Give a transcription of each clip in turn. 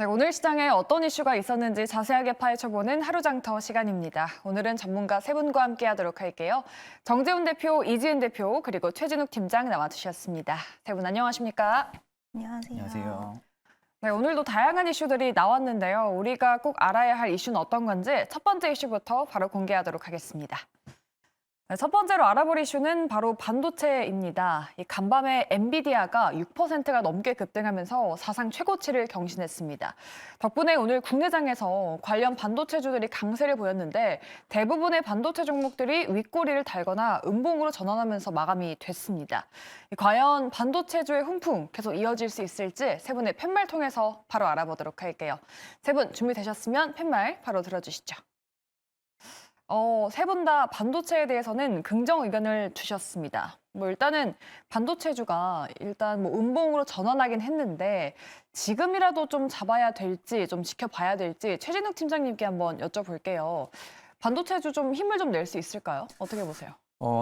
네, 오늘 시장에 어떤 이슈가 있었는지 자세하게 파헤쳐보는 하루장터 시간입니다. 오늘은 전문가 세 분과 함께 하도록 할게요. 정재훈 대표, 이지은 대표, 그리고 최진욱 팀장 나와주셨습니다. 세 분 안녕하십니까? 안녕하세요. 안녕하세요. 네, 오늘도 다양한 이슈들이 나왔는데요. 우리가 꼭 알아야 할 이슈는 어떤 건지 첫 번째 이슈부터 바로 공개하도록 하겠습니다. 네, 첫 번째로 알아볼 이슈는 바로 반도체입니다. 간밤에 엔비디아가 6%가 넘게 급등하면서 사상 최고치를 경신했습니다. 덕분에 오늘 국내장에서 관련 반도체주들이 강세를 보였는데 대부분의 반도체 종목들이 윗꼬리를 달거나 음봉으로 전환하면서 마감이 됐습니다. 과연 반도체주의 훈풍 계속 이어질 수 있을지 세 분의 팻말 통해서 바로 알아보도록 할게요. 세 분 준비되셨으면 팻말 바로 들어주시죠. 세 분 다 반도체에 대해서는 긍정 의견을 주셨습니다. 일단은 반도체주가 음봉으로 전환하긴 했는데 지금이라도 좀 잡아야 될지 좀 지켜봐야 될지 최진욱 팀장님께 한번 여쭤볼게요. 반도체주 좀 힘을 좀 낼 수 있을까요? 어떻게 보세요?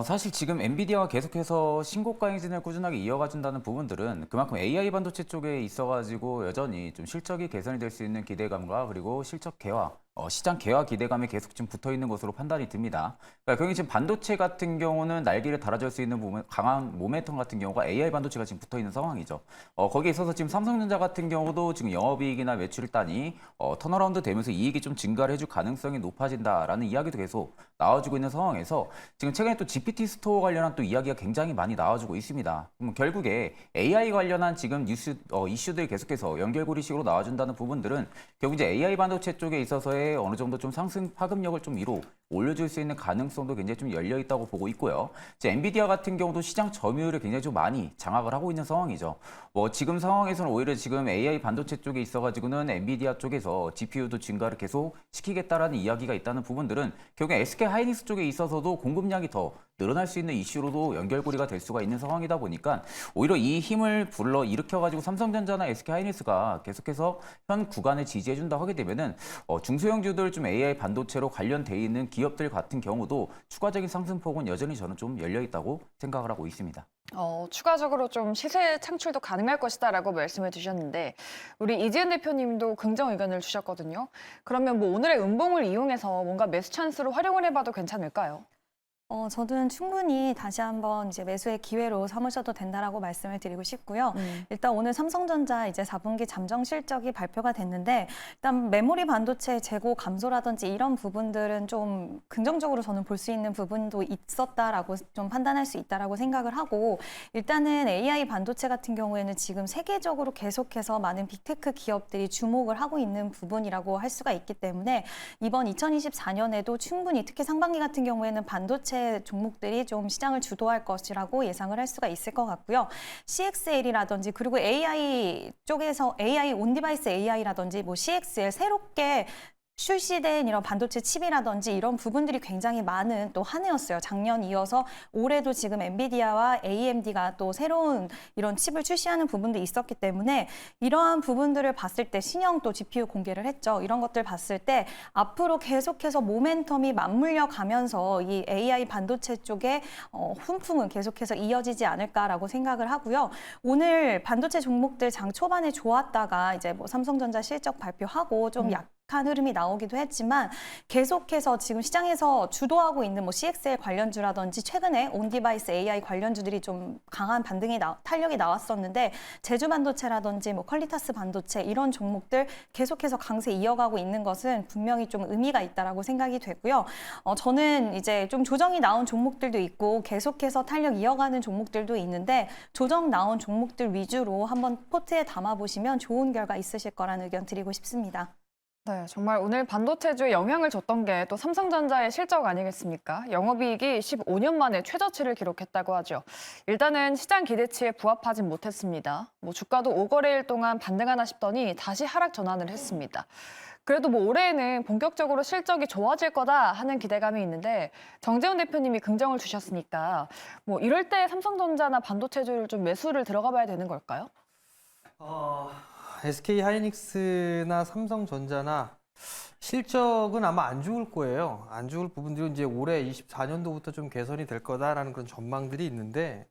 사실 지금 엔비디아가 계속해서 신고가 행진을 꾸준하게 이어가준다는 부분들은 그만큼 AI 반도체 쪽에 있어가지고 여전히 좀 실적이 개선이 될 수 있는 기대감과 그리고 실적 개화, 시장 개화 기대감이 계속 지금 붙어 있는 것으로 판단이 듭니다. 그러니까 경기 지금 반도체 같은 경우는 날개를 달아줄 수 있는 부분, 강한 모멘텀 같은 경우가 AI 반도체가 지금 붙어 있는 상황이죠. 거기에 있어서 지금 삼성전자 같은 경우도 지금 영업이익이나 매출단이 턴어라운드 되면서 이익이 좀 증가를 해줄 가능성이 높아진다라는 이야기도 계속 나와주고 있는 상황에서 지금 최근에 또 GPT 스토어 관련한 또 이야기가 굉장히 많이 나와주고 있습니다. 그럼 결국에 AI 관련한 지금 이슈들이 계속해서 연결고리식으로 나와준다는 부분들은 결국 이제 AI 반도체 쪽에 있어서의 어느 정도 좀 상승 파급력을 좀 위로 올려줄 수 있는 가능성도 굉장히 좀 열려 있다고 보고 있고요. 이제 엔비디아 같은 경우도 시장 점유율을 굉장히 좀 많이 장악을 하고 있는 상황이죠. 지금 상황에서는 오히려 지금 AI 반도체 쪽에 있어가지고는 엔비디아 쪽에서 GPU도 증가를 계속 시키겠다라는 이야기가 있다는 부분들은 결국에 SK 하이닉스 쪽에 있어서도 공급량이 더 늘어날 수 있는 이슈로도 연결고리가 될 수가 있는 상황이다 보니까 오히려 이 힘을 불러 일으켜가지고 삼성전자나 SK 하이닉스가 계속해서 현 구간을 지지해준다 하게 되면은 중소형주들 좀 AI 반도체로 관련돼 있는 기업들 같은 경우도 추가적인 상승폭은 여전히 저는 좀 열려 있다고 생각을 하고 있습니다. 추가적으로 좀 시세 창출도 가능할 것이다라고 말씀을 주셨는데 우리 이지은 대표님도 긍정 의견을 주셨거든요. 그러면 오늘의 음봉을 이용해서 뭔가 매수 찬스로 활용을 해봐도 괜찮을까요? 저는 충분히 다시 한번 이제 매수의 기회로 삼으셔도 된다라고 말씀을 드리고 싶고요. 일단 오늘 삼성전자 이제 4분기 잠정 실적이 발표가 됐는데 일단 메모리 반도체 재고 감소라든지 이런 부분들은 좀 긍정적으로 저는 볼 수 있는 부분도 있었다라고 좀 판단할 수 있다라고 생각을 하고 일단은 AI 반도체 같은 경우에는 지금 세계적으로 계속해서 많은 빅테크 기업들이 주목을 하고 있는 부분이라고 할 수가 있기 때문에 이번 2024년에도 충분히 특히 상반기 같은 경우에는 반도체 종목들이 좀 시장을 주도할 것이라고 예상을 할 수가 있을 것 같고요. CXL이라든지 그리고 AI 쪽에서 AI 온디바이스 AI라든지 CXL 새롭게 출시된 이런 반도체 칩이라든지 이런 부분들이 굉장히 많은 또 한 해였어요. 작년 이어서 올해도 지금 엔비디아와 AMD가 또 새로운 이런 칩을 출시하는 부분도 있었기 때문에 이러한 부분들을 봤을 때 신형 또 GPU 공개를 했죠. 이런 것들 봤을 때 앞으로 계속해서 모멘텀이 맞물려 가면서 이 AI 반도체 쪽에 훈풍은 계속해서 이어지지 않을까라고 생각을 하고요. 오늘 반도체 종목들 장 초반에 좋았다가 이제 삼성전자 실적 발표하고 좀 약한 흐름이 나오기도 했지만 계속해서 지금 시장에서 주도하고 있는 CXL 관련주라든지 최근에 온디바이스 AI 관련주들이 좀 강한 탄력이 나왔었는데 제주 반도체라든지 퀄리타스 반도체 이런 종목들 계속해서 강세 이어가고 있는 것은 분명히 좀 의미가 있다라고 생각이 되고요. 저는 이제 좀 조정이 나온 종목들도 있고 계속해서 탄력 이어가는 종목들도 있는데 조정 나온 종목들 위주로 한번 포트에 담아보시면 좋은 결과 있으실 거라는 의견 드리고 싶습니다. 네, 정말 오늘 반도체주에 영향을 줬던 게 또 삼성전자의 실적 아니겠습니까? 영업이익이 15년 만에 최저치를 기록했다고 하죠. 일단은 시장 기대치에 부합하진 못했습니다. 주가도 5거래일 동안 반등하나 싶더니 다시 하락 전환을 했습니다. 그래도 올해에는 본격적으로 실적이 좋아질 거다 하는 기대감이 있는데 정재훈 대표님이 긍정을 주셨으니까 이럴 때 삼성전자나 반도체주를 좀 매수를 들어가 봐야 되는 걸까요? SK 하이닉스나 삼성전자나 실적은 아마 안 좋을 거예요. 안 좋을 부분들은 이제 올해 24년도부터 좀 개선이 될 거다라는 그런 전망들이 있는데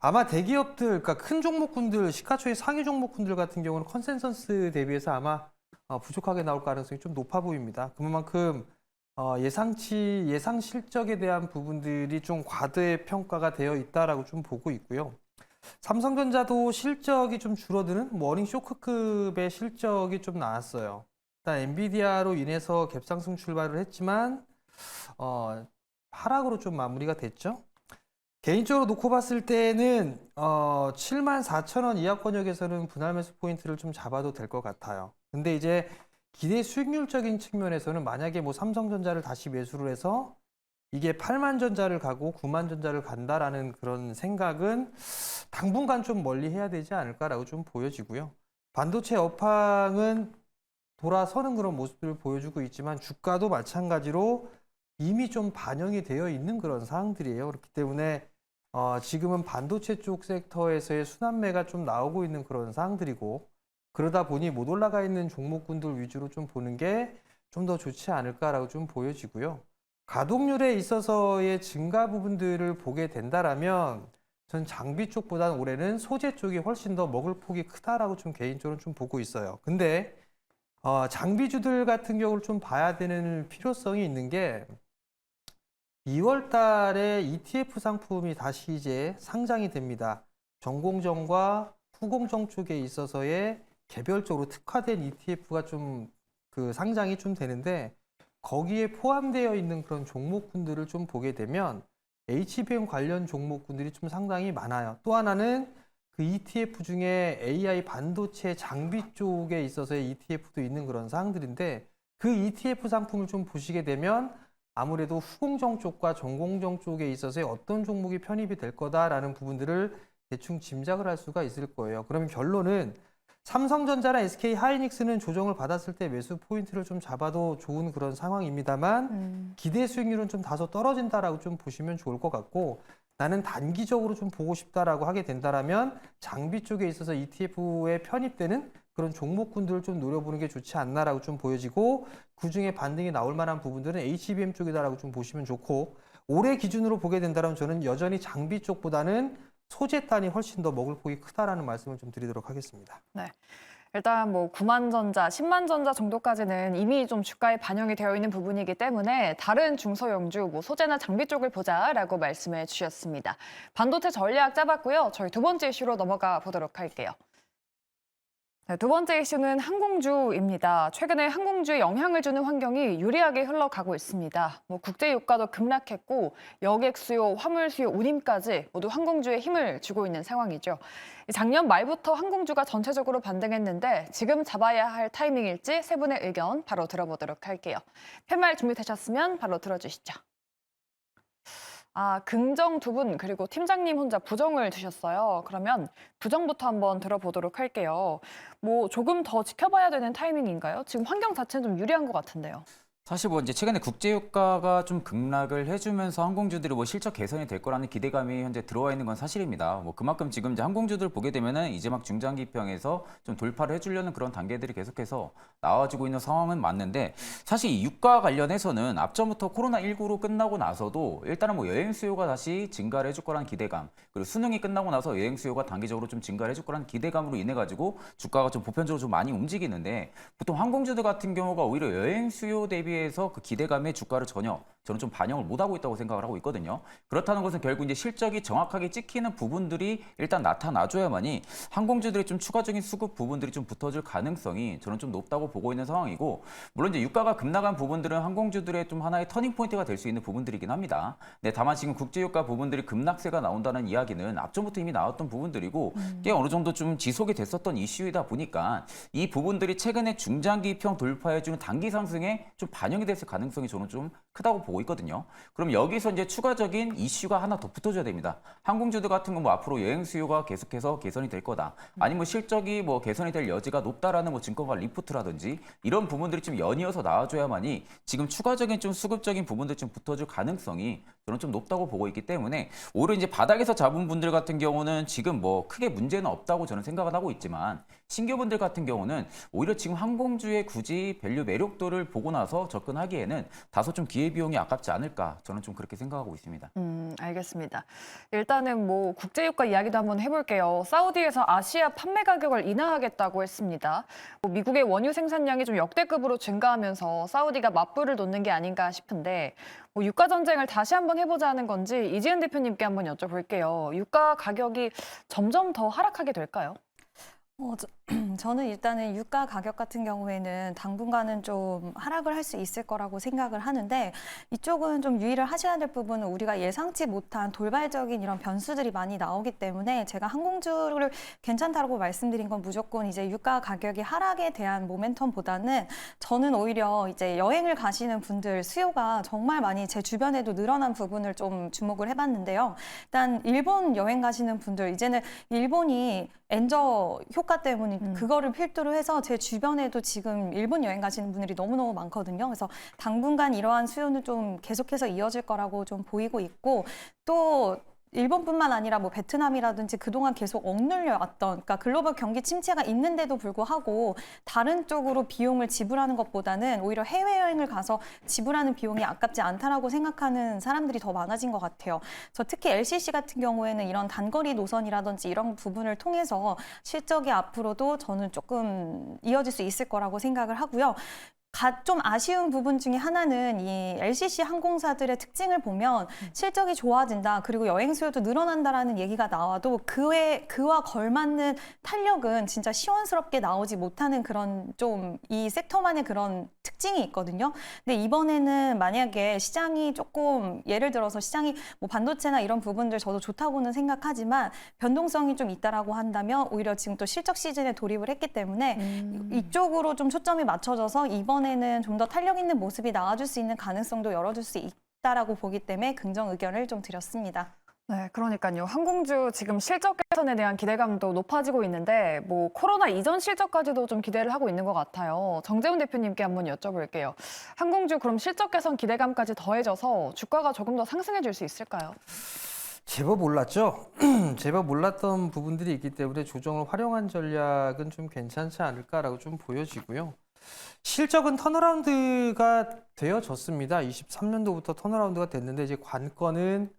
아마 대기업들, 그러니까 큰 종목군들, 시가총액 상위 종목군들 같은 경우는 컨센서스 대비해서 아마 부족하게 나올 가능성이 좀 높아 보입니다. 그만큼 예상 실적에 대한 부분들이 좀 과대 평가가 되어 있다라고 좀 보고 있고요. 삼성전자도 실적이 좀 줄어드는 워닝 쇼크급의 실적이 좀 나왔어요. 일단 엔비디아로 인해서 갭상승 출발을 했지만 하락으로 좀 마무리가 됐죠. 개인적으로 놓고 봤을 때는 74,000원 이하 권역에서는 분할 매수 포인트를 좀 잡아도 될 것 같아요. 근데 이제 기대 수익률적인 측면에서는 만약에 뭐 삼성전자를 다시 매수를 해서 이게 8만 전자를 가고 9만 전자를 간다라는 그런 생각은 당분간 좀 멀리 해야 되지 않을까라고 좀 보여지고요. 반도체 업황은 돌아서는 그런 모습들을 보여주고 있지만 주가도 마찬가지로 이미 좀 반영이 되어 있는 그런 상황들이에요. 그렇기 때문에 지금은 반도체 쪽 섹터에서의 순환매가 좀 나오고 있는 그런 상황들이고 그러다 보니 못 올라가 있는 종목군들 위주로 좀 보는 게 좀 더 좋지 않을까라고 좀 보여지고요. 가동률에 있어서의 증가 부분들을 보게 된다라면 전 장비 쪽보다는 올해는 소재 쪽이 훨씬 더 먹을 폭이 크다라고 좀 개인적으로 좀 보고 있어요. 근데 장비주들 같은 경우를 좀 봐야 되는 필요성이 있는 게 2월 달에 ETF 상품이 다시 이제 상장이 됩니다. 전공정과 후공정 쪽에 있어서의 개별적으로 특화된 ETF가 좀 상장이 좀 되는데 거기에 포함되어 있는 그런 종목군들을 좀 보게 되면 HBM 관련 종목군들이 좀 상당히 많아요. 또 하나는 그 ETF 중에 AI 반도체 장비 쪽에 있어서의 ETF도 있는 그런 사항들인데 그 ETF 상품을 좀 보시게 되면 아무래도 후공정 쪽과 전공정 쪽에 있어서의 어떤 종목이 편입이 될 거다라는 부분들을 대충 짐작을 할 수가 있을 거예요. 그러면 결론은 삼성전자나 SK 하이닉스는 조정을 받았을 때 매수 포인트를 좀 잡아도 좋은 그런 상황입니다만 기대 수익률은 좀 다소 떨어진다라고 좀 보시면 좋을 것 같고 나는 단기적으로 좀 보고 싶다라고 하게 된다라면 장비 쪽에 있어서 ETF에 편입되는 그런 종목군들을 좀 노려보는 게 좋지 않나라고 좀 보여지고 그중에 반등이 나올 만한 부분들은 HBM 쪽이다라고 좀 보시면 좋고 올해 기준으로 보게 된다면 저는 여전히 장비 쪽보다는 소재 단이 훨씬 더 먹을 폭이 크다라는 말씀을 좀 드리도록 하겠습니다. 네. 일단 뭐 9만 전자, 10만 전자 정도까지는 이미 좀 주가에 반영이 되어 있는 부분이기 때문에 다른 중소형주, 뭐 소재나 장비 쪽을 보자라고 말씀해 주셨습니다. 반도체 전략 짜봤고요. 저희 두 번째 이슈로 넘어가 보도록 할게요. 네, 두 번째 이슈는 항공주입니다. 최근에 항공주에 영향을 주는 환경이 유리하게 흘러가고 있습니다. 뭐 국제 유가도 급락했고 여객 수요, 화물 수요, 운임까지 모두 항공주에 힘을 주고 있는 상황이죠. 작년 말부터 항공주가 전체적으로 반등했는데 지금 잡아야 할 타이밍일지 세 분의 의견 바로 들어보도록 할게요. 팻말 준비되셨으면 바로 들어주시죠. 긍정 두 분, 그리고 팀장님 혼자 부정을 주셨어요. 그러면 부정부터 한번 들어보도록 할게요. 뭐 조금 더 지켜봐야 되는 타이밍인가요? 지금 환경 자체는 좀 유리한 것 같은데요. 사실 뭐 이제 최근에 국제유가가 좀 급락을 해주면서 항공주들이 뭐 실적 개선이 될 거라는 기대감이 현재 들어와 있는 건 사실입니다. 뭐 그만큼 지금 이제 항공주들 보게 되면은 이제 막 중장기평에서 좀 돌파를 해주려는 그런 단계들이 계속해서 나와지고 있는 상황은 맞는데 사실 이 유가 관련해서는 앞전부터 코로나19로 끝나고 나서도 일단은 뭐 여행 수요가 다시 증가를 해줄 거라는 기대감 그리고 수능이 끝나고 나서 여행 수요가 단기적으로 좀 증가를 해줄 거라는 기대감으로 인해 가지고 주가가 좀 보편적으로 좀 많이 움직이는데 보통 항공주들 같은 경우가 오히려 여행 수요 대비해서 그 기대감의 주가를 전혀 저는 좀 반영을 못하고 있다고 생각을 하고 있거든요. 그렇다는 것은 결국 이제 실적이 정확하게 찍히는 부분들이 일단 나타나줘야만이 항공주들의 좀 추가적인 수급 부분들이 좀 붙어줄 가능성이 저는 좀 높다고 보고 있는 상황이고 물론 이제 유가가 급락한 부분들은 항공주들의 좀 하나의 터닝 포인트가 될 수 있는 부분들이긴 합니다. 네, 다만 지금 국제유가 부분들이 급락세가 나온다는 이야기는 앞전부터 이미 나왔던 부분들이고 꽤 어느 정도 좀 지속이 됐었던 이슈이다 보니까 이 부분들이 최근에 중장기평 돌파해주는 단기 상승에 좀 반영이 됐을 가능성이 저는 좀 크다고 보고 있거든요. 그럼 여기서 이제 추가적인 이슈가 하나 더 붙어줘야 됩니다. 항공주들 같은 건 뭐 앞으로 여행 수요가 계속해서 개선이 될 거다. 아니면 실적이 뭐 개선이 될 여지가 높다라는 뭐 증권가 리포트라든지 이런 부분들이 좀 연이어서 나와줘야만이 지금 추가적인 좀 수급적인 부분들 좀 붙어줄 가능성이 저는 좀 높다고 보고 있기 때문에 오히려 이제 바닥에서 잡은 분들 같은 경우는 지금 뭐 크게 문제는 없다고 저는 생각을 하고 있지만 신규분들 같은 경우는 오히려 지금 항공주의 굳이 밸류 매력도를 보고 나서 접근하기에는 다소 좀 기회비용이 아깝지 않을까 저는 좀 그렇게 생각하고 있습니다. 알겠습니다. 일단은 뭐 국제유가 이야기도 한번 해볼게요. 사우디에서 아시아 판매 가격을 인하하겠다고 했습니다. 뭐 미국의 원유 생산량이 좀 역대급으로 증가하면서 사우디가 맞불을 놓는 게 아닌가 싶은데 뭐 유가 전쟁을 다시 한번 해보자는 건지 이지은 대표님께 한번 여쭤볼게요. 유가 가격이 점점 더 하락하게 될까요? 저는 일단은 유가 가격 같은 경우에는 당분간은 좀 하락을 할 수 있을 거라고 생각을 하는데 이쪽은 좀 유의를 하셔야 될 부분은 우리가 예상치 못한 돌발적인 이런 변수들이 많이 나오기 때문에 제가 항공주를 괜찮다고 말씀드린 건 무조건 이제 유가 가격이 하락에 대한 모멘텀보다는 저는 오히려 이제 여행을 가시는 분들 수요가 정말 많이 제 주변에도 늘어난 부분을 좀 주목을 해봤는데요. 일단 일본 여행 가시는 분들 이제는 일본이 엔저 효과 때문에 그거를 필두로 해서 제 주변에도 지금 일본 여행 가시는 분들이 너무너무 많거든요. 그래서 당분간 이러한 수요는 좀 계속해서 이어질 거라고 좀 보이고 있고 또 일본뿐만 아니라 뭐 베트남이라든지 그동안 계속 억눌려 왔던 그러니까 글로벌 경기 침체가 있는데도 불구하고 다른 쪽으로 비용을 지불하는 것보다는 오히려 해외여행을 가서 지불하는 비용이 아깝지 않다라고 생각하는 사람들이 더 많아진 것 같아요. 저 특히 LCC 같은 경우에는 이런 단거리 노선이라든지 이런 부분을 통해서 실적이 앞으로도 저는 조금 이어질 수 있을 거라고 생각을 하고요. 좀 아쉬운 부분 중에 하나는 이 LCC 항공사들의 특징을 보면 실적이 좋아진다, 그리고 여행 수요도 늘어난다라는 얘기가 나와도 그와 걸맞는 탄력은 진짜 시원스럽게 나오지 못하는 그런 좀 이 섹터만의 그런 특징이 있거든요. 근데 이번에는 만약에 시장이 조금 예를 들어서 시장이 뭐 반도체나 이런 부분들 저도 좋다고는 생각하지만 변동성이 좀 있다라고 한다면 오히려 지금 또 실적 시즌에 돌입을 했기 때문에 이쪽으로 좀 초점이 맞춰져서 이번에는 좀 더 탄력 있는 모습이 나와줄 수 있는 가능성도 열어줄 수 있다라고 보기 때문에 긍정 의견을 좀 드렸습니다. 네, 그러니까요. 항공주 지금 실적 개선에 대한 기대감도 높아지고 있는데 뭐 코로나 이전 실적까지도 좀 기대를 하고 있는 것 같아요. 정재훈 대표님께 한번 여쭤볼게요. 항공주 그럼 실적 개선 기대감까지 더해져서 주가가 조금 더 상승해질 수 있을까요? 제법 올랐죠. 제법 올랐던 부분들이 있기 때문에 조정을 활용한 전략은 좀 괜찮지 않을까라고 좀 보여지고요. 실적은 턴어라운드가 되어졌습니다. 23년도부터 턴어라운드가 됐는데 이제 관건은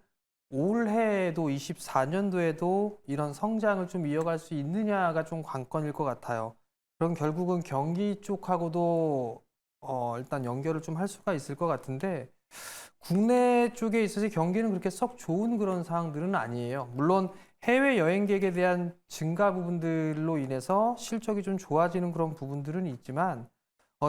올해에도 24년도에도 이런 성장을 좀 이어갈 수 있느냐가 좀 관건일 것 같아요. 그럼 결국은 경기 쪽하고도 일단 연결을 좀 할 수가 있을 것 같은데 국내 쪽에 있어서 경기는 그렇게 썩 좋은 그런 상황들은 아니에요. 물론 해외 여행객에 대한 증가 부분들로 인해서 실적이 좀 좋아지는 그런 부분들은 있지만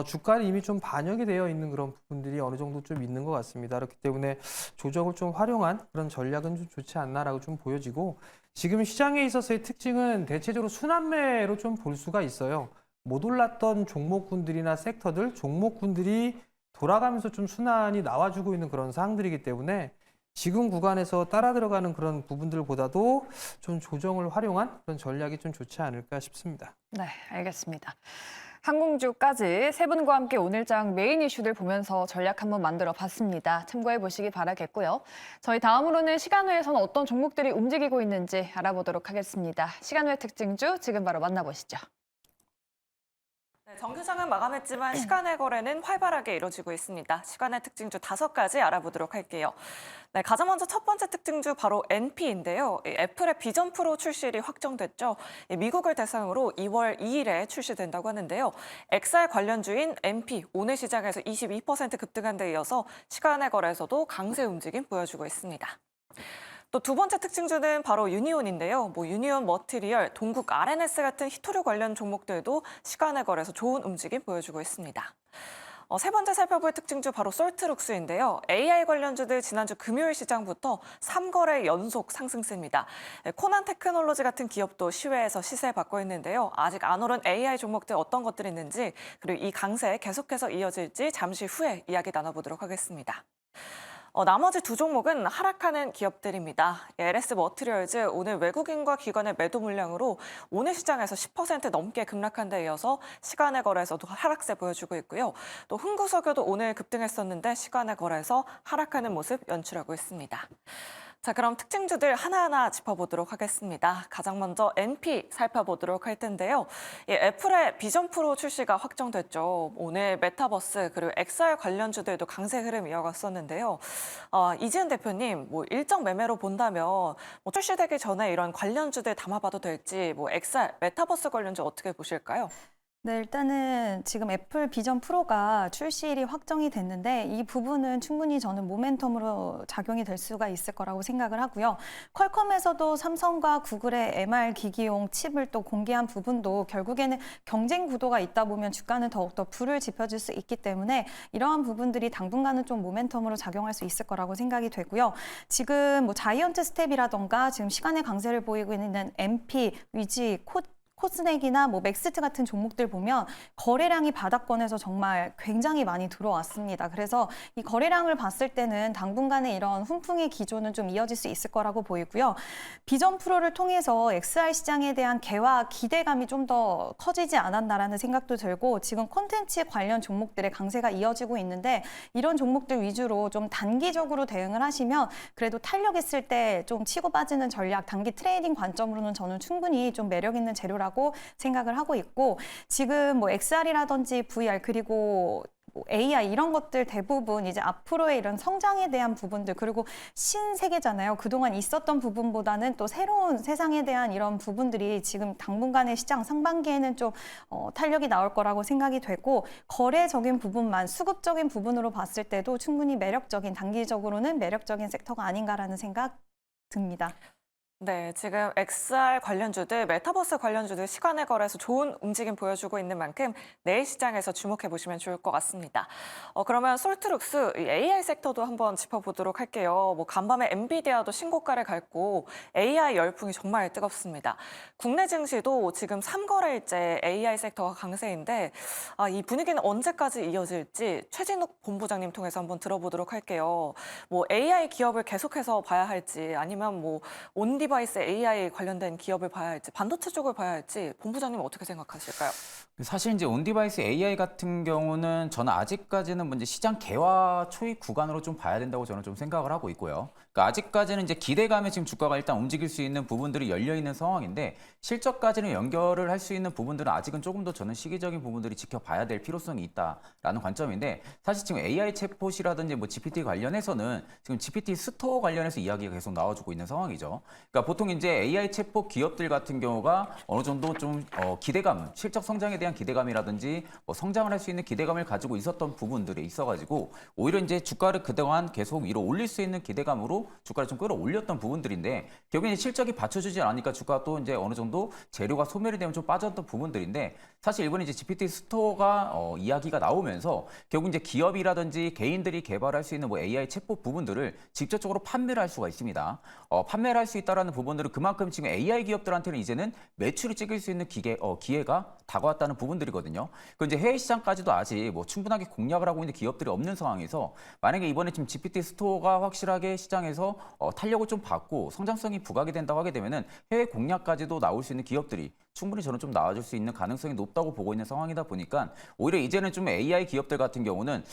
주가는 이미 좀 반영이 되어 있는 그런 부분들이 어느 정도 좀 있는 것 같습니다. 그렇기 때문에 조정을 좀 활용한 그런 전략은 좀 좋지 않나라고 좀 보여지고 지금 시장에 있어서의 특징은 대체적으로 순환매로 좀 볼 수가 있어요. 못 올랐던 종목군들이나 섹터들, 종목군들이 돌아가면서 좀 순환이 나와주고 있는 그런 상황들이기 때문에 지금 구간에서 따라 들어가는 그런 부분들보다도 좀 조정을 활용한 그런 전략이 좀 좋지 않을까 싶습니다. 네, 알겠습니다. 항공주까지 세 분과 함께 오늘장 메인 이슈들 보면서 전략 한번 만들어 봤습니다. 참고해 보시기 바라겠고요. 저희 다음으로는 시간외에서는 어떤 종목들이 움직이고 있는지 알아보도록 하겠습니다. 시간외 특징주 지금 바로 만나보시죠. 네, 정규장은 마감했지만 시간의 거래는 활발하게 이루어지고 있습니다. 시간의 특징주 5가지 알아보도록 할게요. 네, 가장 먼저 첫 번째 특징주 바로 NP인데요. 애플의 비전 프로 출시일이 확정됐죠. 미국을 대상으로 2월 2일에 출시된다고 하는데요. XR 관련주인 NP 오늘 시장에서 22% 급등한 데 이어서 시간의 거래에서도 강세 움직임 보여주고 있습니다. 또 두 번째 특징주는 바로 유니온인데요. 유니온 머티리얼, 동국 RNS 같은 히토류 관련 종목들도 시간의 거래에서 좋은 움직임 보여주고 있습니다. 세 번째 살펴볼 특징주 바로 솔트룩스인데요. AI 관련주들 지난주 금요일 시장부터 3거래 연속 상승세입니다. 코난 테크놀로지 같은 기업도 시외에서 시세받고 있는데요. 아직 안 오른 AI 종목들 어떤 것들이 있는지 그리고 이 강세 계속해서 이어질지 잠시 후에 이야기 나눠보도록 하겠습니다. 나머지 두 종목은 하락하는 기업들입니다. LS 머티리얼즈 오늘 외국인과 기관의 매도 물량으로 오늘 시장에서 10% 넘게 급락한 데 이어서 시간의 거래에서도 하락세 보여주고 있고요. 또 흥구석유도 오늘 급등했었는데 시간의 거래에서 하락하는 모습 연출하고 있습니다. 자, 그럼 특징주들 하나하나 짚어보도록 하겠습니다. 가장 먼저 NP 살펴보도록 할 텐데요. 애플의 비전 프로 출시가 확정됐죠. 오늘 메타버스 그리고 XR 관련주들도 강세 흐름 이어갔었는데요. 이지은 대표님, 일정 매매로 본다면 출시되기 전에 이런 관련주들 담아봐도 될지, XR, 메타버스 관련주 어떻게 보실까요? 네, 일단은 지금 애플 비전 프로가 출시일이 확정이 됐는데 이 부분은 충분히 저는 모멘텀으로 작용이 될 수가 있을 거라고 생각을 하고요. 퀄컴에서도 삼성과 구글의 MR 기기용 칩을 또 공개한 부분도 결국에는 경쟁 구도가 있다 보면 주가는 더욱더 불을 지펴줄 수 있기 때문에 이러한 부분들이 당분간은 좀 모멘텀으로 작용할 수 있을 거라고 생각이 되고요. 지금 자이언트 스텝이라던가 지금 시간의 강세를 보이고 있는 MP, 위지, 코스넥이나 맥스트 같은 종목들 보면 거래량이 바닥권에서 정말 굉장히 많이 들어왔습니다. 그래서 이 거래량을 봤을 때는 당분간의 이런 훈풍의 기조는 좀 이어질 수 있을 거라고 보이고요. 비전 프로를 통해서 XR 시장에 대한 개화 기대감이 좀 더 커지지 않았나라는 생각도 들고 지금 콘텐츠 관련 종목들의 강세가 이어지고 있는데 이런 종목들 위주로 좀 단기적으로 대응을 하시면 그래도 탄력했을 때 좀 치고 빠지는 전략, 단기 트레이딩 관점으로는 저는 충분히 좀 매력 있는 재료라고 생각을 하고 있고 지금 XR이라든지 VR 그리고 AI 이런 것들 대부분 이제 앞으로의 이런 성장에 대한 부분들 그리고 신세계잖아요. 그동안 있었던 부분보다는 또 새로운 세상에 대한 이런 부분들이 지금 당분간의 시장 상반기에는 좀 탄력이 나올 거라고 생각이 되고 거래적인 부분만 수급적인 부분으로 봤을 때도 충분히 매력적인 단기적으로는 매력적인 섹터가 아닌가라는 생각 듭니다. 네, 지금 XR 관련주들, 메타버스 관련주들 시간의 거래에서 좋은 움직임 보여주고 있는 만큼 내일 시장에서 주목해 보시면 좋을 것 같습니다. 그러면 솔트룩스 AI 섹터도 한번 짚어보도록 할게요. 간밤에 엔비디아도 신고가를 밟고 AI 열풍이 정말 뜨겁습니다. 국내 증시도 지금 3거래일째 AI 섹터가 강세인데 이 분위기는 언제까지 이어질지 최진욱 본부장님 통해서 한번 들어보도록 할게요. AI 기업을 계속해서 봐야 할지 아니면 온디바이스 AI 관련된 기업을 봐야 할지 반도체 쪽을 봐야 할지 본부장님 어떻게 생각하실까요? 사실 이제 온디바이스 AI 같은 경우는 저는 아직까지는 이제 시장 개화 초입 구간으로 좀 봐야 된다고 저는 좀 생각을 하고 있고요. 그러니까 아직까지는 이제 기대감에 지금 주가가 일단 움직일 수 있는 부분들이 열려 있는 상황인데 실적까지는 연결을 할 수 있는 부분들은 아직은 조금 더 저는 시기적인 부분들이 지켜봐야 될 필요성이 있다라는 관점인데 사실 지금 AI 챗봇이라든지 GPT 관련해서는 지금 GPT 스토어 관련해서 이야기가 계속 나와주고 있는 상황이죠. 그러니까 보통 이제 AI 챗봇 기업들 같은 경우가 어느 정도 좀 기대감, 실적 성장에 대한 기대감이라든지 성장을 할 수 있는 기대감을 가지고 있었던 부분들이 있어가지고 오히려 이제 주가를 그동안 계속 위로 올릴 수 있는 기대감으로 주가를 좀 끌어올렸던 부분들인데 결국에 실적이 받쳐주지 않으니까 주가 또 이제 어느 정도 재료가 소멸이 되면 좀 빠졌던 부분들인데 사실 이번에 이제 GPT 스토어가 이야기가 나오면서 결국 이제 기업이라든지 개인들이 개발할 수 있는 AI 챗봇 부분들을 직접적으로 판매를 할 수가 있습니다. 판매를 할 수 있다라는 부분들은 그만큼 지금 AI 기업들한테는 이제는 매출을 찍을 수 있는 기회가 다가왔다는 부분들이거든요. 그 이제 해외 시장까지도 아직 충분하게 공략을 하고 있는 기업들이 없는 상황에서 만약에 이번에 지금 GPT 스토어가 확실하게 시장에서 탄력을 좀 받고 성장성이 부각이 된다고 하게 되면은 해외 공략까지도 나올 수 있는 기업들이 충분히 저는 좀 나와줄 수 있는 가능성이 높다고 보고 있는 상황이다 보니까 오히려 이제는 좀 AI 기업들 같은 경우는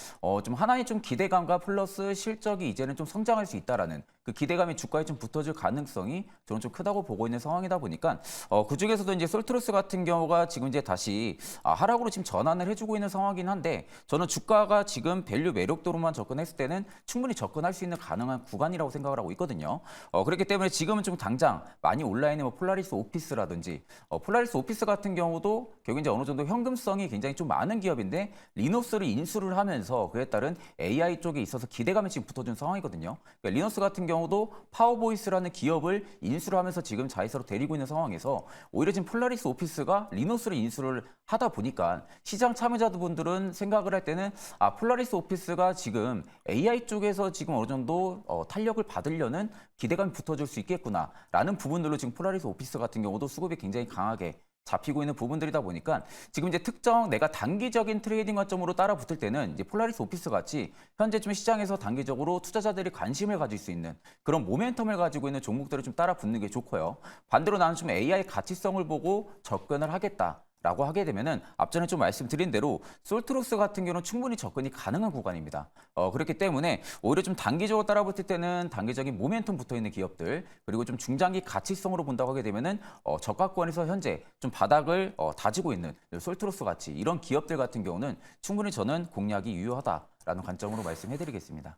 좀 하나의 좀 기대감과 플러스 실적이 이제는 좀 성장할 수 있다라는 그 기대감이 주가에 좀 붙어줄 가능성이 저는 좀 크다고 보고 있는 상황이다 보니까 그 중에서도 이제 솔트루스 같은 경우가 지금 이제 다시 하락으로 지금 전환을 해주고 있는 상황이긴 한데 저는 주가가 지금 밸류 매력도로만 접근했을 때는 충분히 접근할 수 있는 가능한 구간이라고 생각을 하고 있거든요. 그렇기 때문에 지금은 좀 당장 많이 올라 있는 폴라리스 오피스라든지 폴라리스 오피스 같은 경우도 결국 이제 어느 정도 현금성이 굉장히 좀 많은 기업인데 리노스를 인수를 하면서 그에 따른 AI 쪽에 있어서 기대감이 지금 붙어준 상황이거든요. 그러니까 리노스 같은 경우도 파워보이스라는 기업을 인수를 하면서 지금 자회사로 데리고 있는 상황에서 오히려 지금 폴라리스 오피스가 리노스를 인수를 하다 보니까 시장 참여자분들은 생각을 할 때는 폴라리스 오피스가 지금 AI 쪽에서 지금 어느 정도 탄력을 받으려는 기대감이 붙어줄 수 있겠구나라는 부분들로 지금 폴라리스 오피스 같은 경우도 수급이 굉장히 강하게 잡히고 있는 부분들이다 보니까 지금 이제 특정 내가 단기적인 트레이딩 관점으로 따라 붙을 때는 이제 폴라리스 오피스 같이 현재쯤 시장에서 단기적으로 투자자들이 관심을 가질 수 있는 그런 모멘텀을 가지고 있는 종목들을 좀 따라 붙는 게 좋고요. 반대로 나는 좀 AI 가치성을 보고 접근을 하겠다. 라고 하게 되면은 앞전에 좀 말씀드린 대로 솔트룩스 같은 경우는 충분히 접근이 가능한 구간입니다. 그렇기 때문에 오히려 좀 단기적으로 따라붙을 때는 단기적인 모멘텀 붙어 있는 기업들 그리고 좀 중장기 가치성으로 본다고 하게 되면은 저가권에서 현재 좀 바닥을 다지고 있는 솔트룩스 같이 이런 기업들 같은 경우는 충분히 저는 공략이 유효하다라는 관점으로 말씀해드리겠습니다.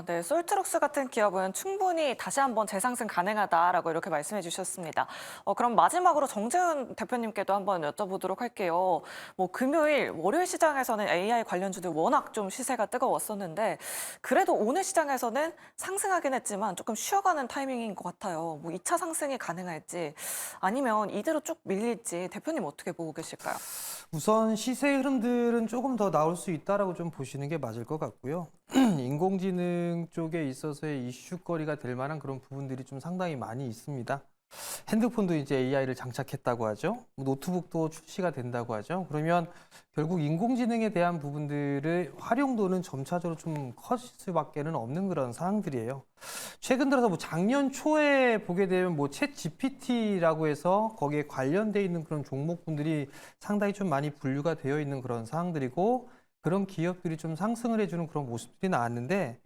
네. 솔트룩스 같은 기업은 충분히 다시 한번 재상승 가능하다라고 이렇게 말씀해 주셨습니다. 그럼 마지막으로 정재훈 대표님께도 한번 여쭤보도록 할게요. 뭐 금요일, 월요일 시장에서는 AI 관련주들 워낙 좀 시세가 뜨거웠었는데 그래도 오늘 시장에서는 상승하긴 했지만 조금 쉬어가는 타이밍인 것 같아요. 뭐 2차 상승이 가능할지 아니면 이대로 쭉 밀릴지 대표님 어떻게 보고 계실까요? 우선 시세 흐름들은 조금 더 나올 수 있다라고 좀 보시는 게 맞을 것 같고요. 인공지능 쪽에 있어서의 이슈거리가 될 만한 그런 부분들이 좀 상당히 많이 있습니다. 핸드폰도 이제 AI를 장착했다고 하죠. 노트북도 출시가 된다고 하죠. 그러면 결국 인공지능에 대한 부분들의 활용도는 점차적으로 좀 커질 수밖에는 없는 그런 상황들이에요. 최근 들어서 뭐 작년 초에 보게 되면 뭐 챗 GPT라고 해서 거기에 관련돼 있는 그런 종목분들이 상당히 좀 많이 분류가 되어 있는 그런 상황들이고 그런 기업들이 좀 상승을 해주는 그런 모습들이 나왔는데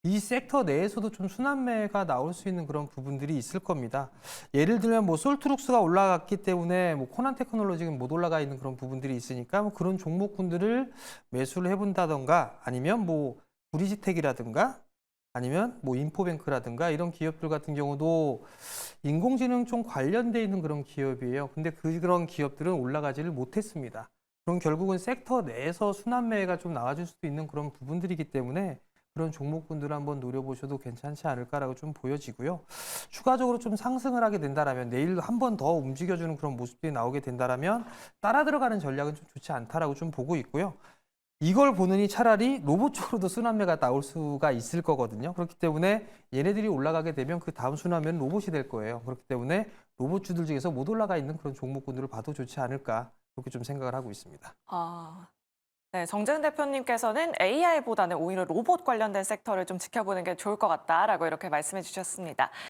이 섹터 내에서도 좀 순환매가 나올 수 있는 그런 부분들이 있을 겁니다. 예를 들면 뭐 솔트룩스가 올라갔기 때문에 뭐 코난 테크놀로지는 못 올라가 있는 그런 부분들이 있으니까 뭐 그런 종목군들을 매수를 해본다던가 아니면 뭐 브리지텍이라든가 아니면 뭐 인포뱅크라든가 이런 기업들 같은 경우도 인공지능 좀 관련돼 있는 그런 기업이에요. 근데 그런 기업들은 올라가지를 못했습니다. 그럼 결국은 섹터 내에서 순환매가 좀 나와줄 수도 있는 그런 부분들이기 때문에 그런 종목군들을 한번 노려보셔도 괜찮지 않을까라고 좀 보여지고요. 추가적으로 좀 상승을 하게 된다라면 내일 한 번 더 움직여주는 그런 모습들이 나오게 된다라면 따라 들어가는 전략은 좀 좋지 않다라고 좀 보고 있고요. 이걸 보느니 차라리 로봇 쪽으로도 순환매가 나올 수가 있을 거거든요. 그렇기 때문에 얘네들이 올라가게 되면 그 다음 순환매는 로봇이 될 거예요. 그렇기 때문에 로봇주들 중에서 못 올라가 있는 그런 종목군들을 봐도 좋지 않을까 그렇게 좀 생각을 하고 있습니다. 네, 정재훈 대표님께서는 AI보다는 오히려 로봇 관련된 섹터를 좀 지켜보는 게 좋을 것 같다라고 이렇게 말씀해 주셨습니다.